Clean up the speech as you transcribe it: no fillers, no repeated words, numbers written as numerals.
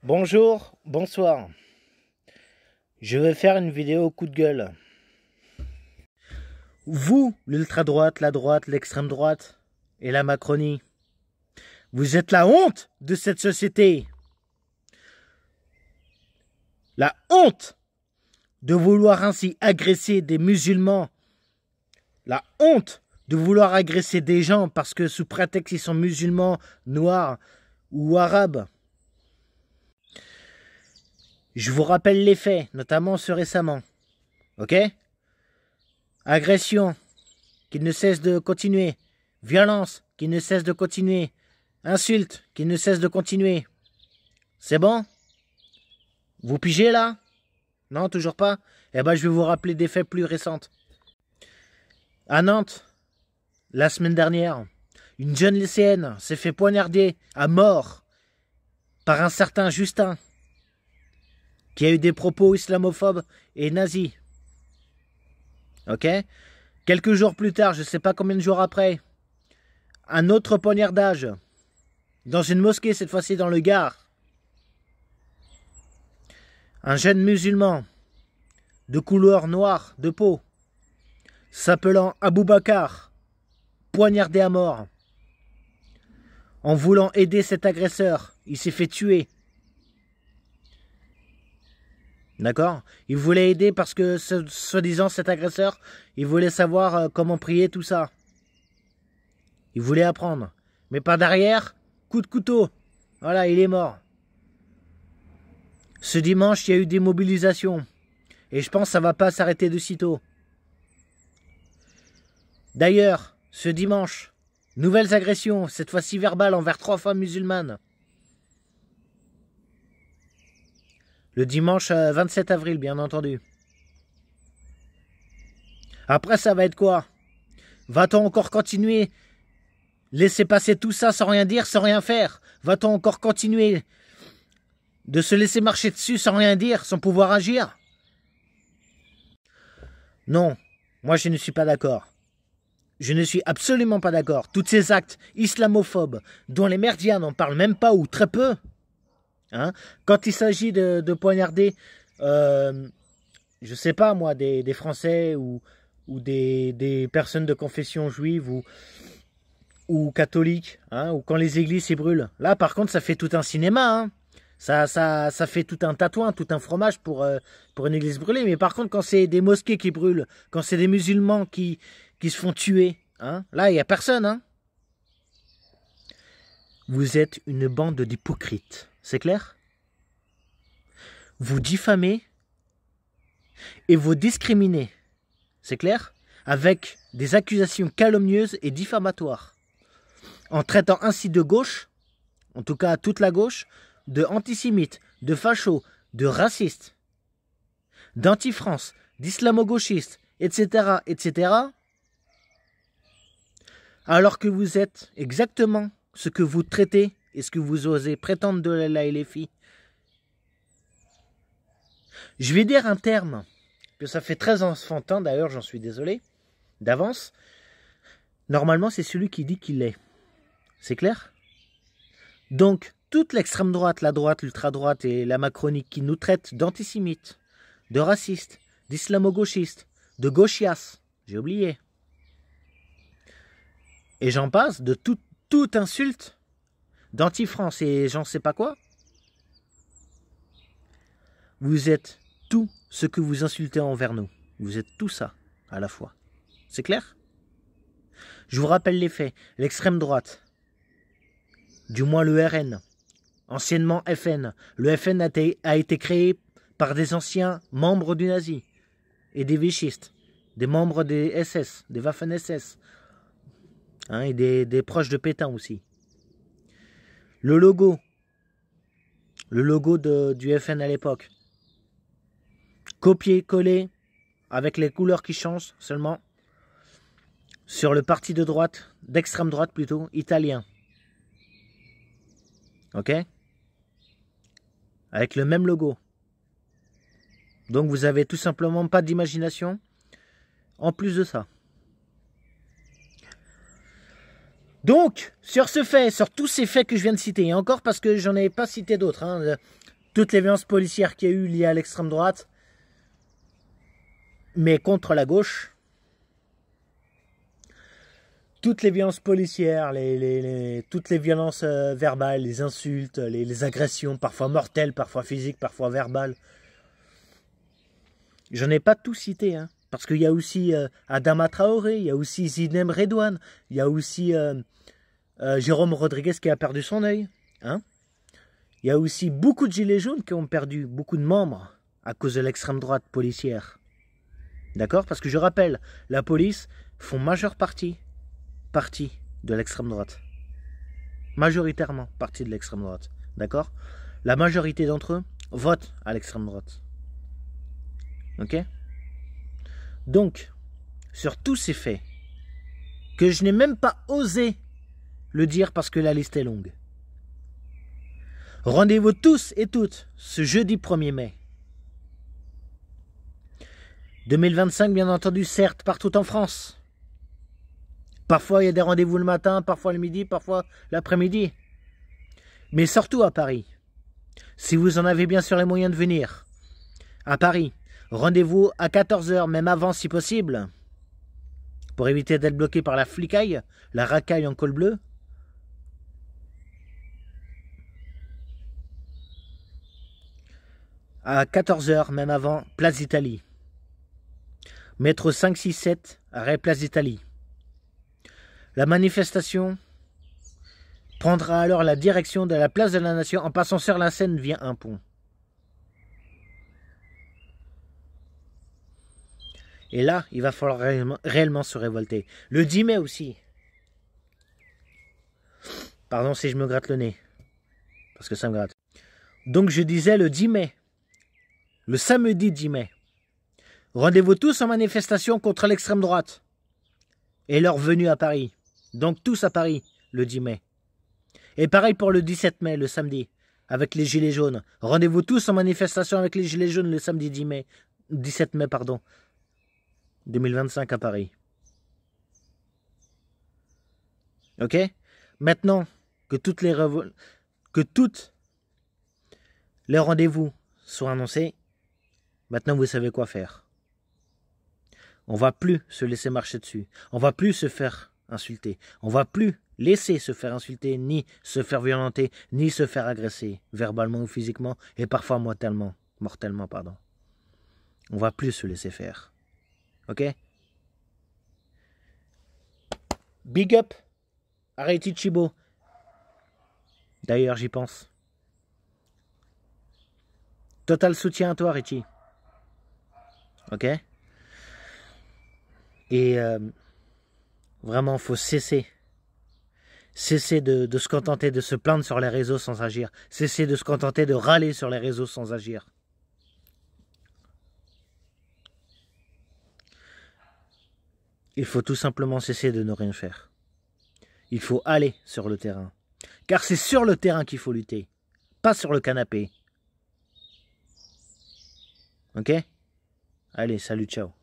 Bonjour, bonsoir. Je vais faire une vidéo coup de gueule. Vous, l'ultra-droite, la droite, l'extrême droite et la Macronie, vous êtes la honte de cette société. La honte de vouloir ainsi agresser des musulmans. La honte de vouloir agresser des gens parce que sous prétexte qu'ils sont musulmans, noirs ou arabes. Je vous rappelle les faits, notamment ce récemment. Ok? Agression qui ne cesse de continuer. Violence qui ne cesse de continuer. Insulte qui ne cesse de continuer. C'est bon? Vous pigez là? Non, toujours pas? Eh ben, je vais vous rappeler des faits plus récents. À Nantes, la semaine dernière, une jeune lycéenne s'est fait poignarder à mort par un certain Justin qui a eu des propos islamophobes et nazis. Ok? Quelques jours plus tard, je ne sais pas combien de jours après, un autre poignardage dans une mosquée, cette fois-ci dans le Gard. Un jeune musulman de couleur noire de peau, s'appelant Aboubacar, poignardé à mort. En voulant aider cet agresseur, il s'est fait tuer. D'accord? Il voulait aider parce que, soi-disant, cet agresseur, il voulait savoir comment prier, tout ça. Il voulait apprendre. Mais par derrière, coup de couteau. Voilà, il est mort. Ce dimanche, il y a eu des mobilisations. Et je pense que ça ne va pas s'arrêter de sitôt. D'ailleurs, ce dimanche, nouvelles agressions, cette fois-ci verbales, envers 3 femmes musulmanes. Le dimanche 27 avril, bien entendu. Après, ça va être quoi? Va-t-on encore continuer? Laisser passer tout ça sans rien dire, sans rien faire? Va-t-on encore continuer de se laisser marcher dessus sans rien dire, sans pouvoir agir? Non, moi je ne suis pas d'accord. Je ne suis absolument pas d'accord. Tous ces actes islamophobes dont les médias n'en parlent même pas ou très peu, hein, quand il s'agit de poignarder, je sais pas moi, des Français ou des personnes de confession juive ou catholique, hein, ou quand les églises s'y brûlent. Là, par contre, ça fait tout un cinéma. Hein. Ça fait tout un tatouin, tout un fromage pour une église brûlée. Mais par contre, quand c'est des mosquées qui brûlent, quand c'est des musulmans qui se font tuer, hein, là, il n'y a personne. Hein. Vous êtes une bande d'hypocrites. C'est clair? Vous diffamez et vous discriminez. C'est clair? Avec des accusations calomnieuses et diffamatoires. En traitant ainsi de gauche, en tout cas toute la gauche, de antisémites, de fachos, de racistes, d'anti-France, d'islamo-gauchistes, etc., etc., alors que vous êtes exactement ce que vous traitez et ce que vous osez prétendre de la LFI. Je vais dire un terme, que ça fait très enfantin, d'ailleurs j'en suis désolé, d'avance. Normalement c'est celui qui dit qu'il est. C'est clair? Donc, toute l'extrême droite, la droite, l'ultra-droite et la Macronie qui nous traitent d'antisémites, de racistes, d'islamo-gauchistes, de gauchias, j'ai oublié. Et j'en passe de toute insulte, d'anti-France et j'en sais pas quoi. Vous êtes tout ce que vous insultez envers nous. Vous êtes tout ça à la fois. C'est clair? Je vous rappelle les faits. L'extrême droite, du moins le RN, anciennement FN. Le FN a été créé par des anciens membres du nazi et des vichistes, des membres des SS, des Waffen-SS, hein, et des proches de Pétain aussi. Le logo du FN à l'époque, copié-collé avec les couleurs qui changent seulement sur le parti de droite, d'extrême droite plutôt, italien. Ok? Avec le même logo. Donc vous avez tout simplement pas d'imagination en plus de ça. Donc, sur ce fait, sur tous ces faits que je viens de citer, et encore parce que j'en ai pas cité d'autres, hein, toutes les violences policières qu'il y a eu liées à l'extrême droite, mais contre la gauche, toutes les violences policières, toutes les violences verbales, les insultes, les agressions, parfois mortelles, parfois physiques, parfois verbales. J'en ai pas tout cité, hein, parce qu'il y a aussi Adama Traoré, il y a aussi Zidane Redouane, il y a aussi Jérôme Rodriguez qui a perdu son œil. Hein. Il y a aussi beaucoup de gilets jaunes qui ont perdu beaucoup de membres à cause de l'extrême droite policière. D'accord? Parce que je rappelle, la police font majeure partie de l'extrême droite. Majoritairement partie de l'extrême droite. D'accord? La majorité d'entre eux votent à l'extrême droite. Ok? Donc, sur tous ces faits, que je n'ai même pas osé le dire parce que la liste est longue. Rendez-vous tous et toutes ce jeudi 1er mai. 2025, bien entendu, certes, partout en France. Parfois, il y a des rendez-vous le matin, parfois le midi, parfois l'après-midi. Mais surtout à Paris. Si vous en avez bien sûr les moyens de venir. À Paris, rendez-vous à 14 h, même avant si possible. Pour éviter d'être bloqué par la flicaille, la racaille en col bleu. À 14 h, même avant, place d'Italie. Métro 567, arrêt place d'Italie. La manifestation prendra alors la direction de la place de la Nation en passant sur la Seine via un pont. Et là, il va falloir réellement se révolter. Le 10 mai aussi. Pardon si je me gratte le nez. Parce que ça me gratte. Donc je disais le 10 mai. Le samedi 10 mai. Rendez-vous tous en manifestation contre l'extrême droite. Et leur venue à Paris. Donc tous à Paris, le 10 mai. Et pareil pour le 17 mai, le samedi, avec les gilets jaunes. Rendez-vous tous en manifestation avec les gilets jaunes le samedi 17 mai, pardon, 2025 à Paris. Ok? Maintenant que toutes les rendez-vous sont annoncés, maintenant vous savez quoi faire. On va plus se laisser marcher dessus. On va plus se faire insulter. On va plus laisser se faire insulter, ni se faire violenter, ni se faire agresser, verbalement ou physiquement, et parfois mortellement, pardon. On va plus se laisser faire. Ok? Big up à Richie Chibo. D'ailleurs, j'y pense. Total soutien à toi, Richie. Ok? Et vraiment, faut cesser. Cesser de se contenter de se plaindre sur les réseaux sans agir. Cesser de se contenter de râler sur les réseaux sans agir. Il faut tout simplement cesser de ne rien faire. Il faut aller sur le terrain. Car c'est sur le terrain qu'il faut lutter. Pas sur le canapé. Ok? Allez, salut, ciao.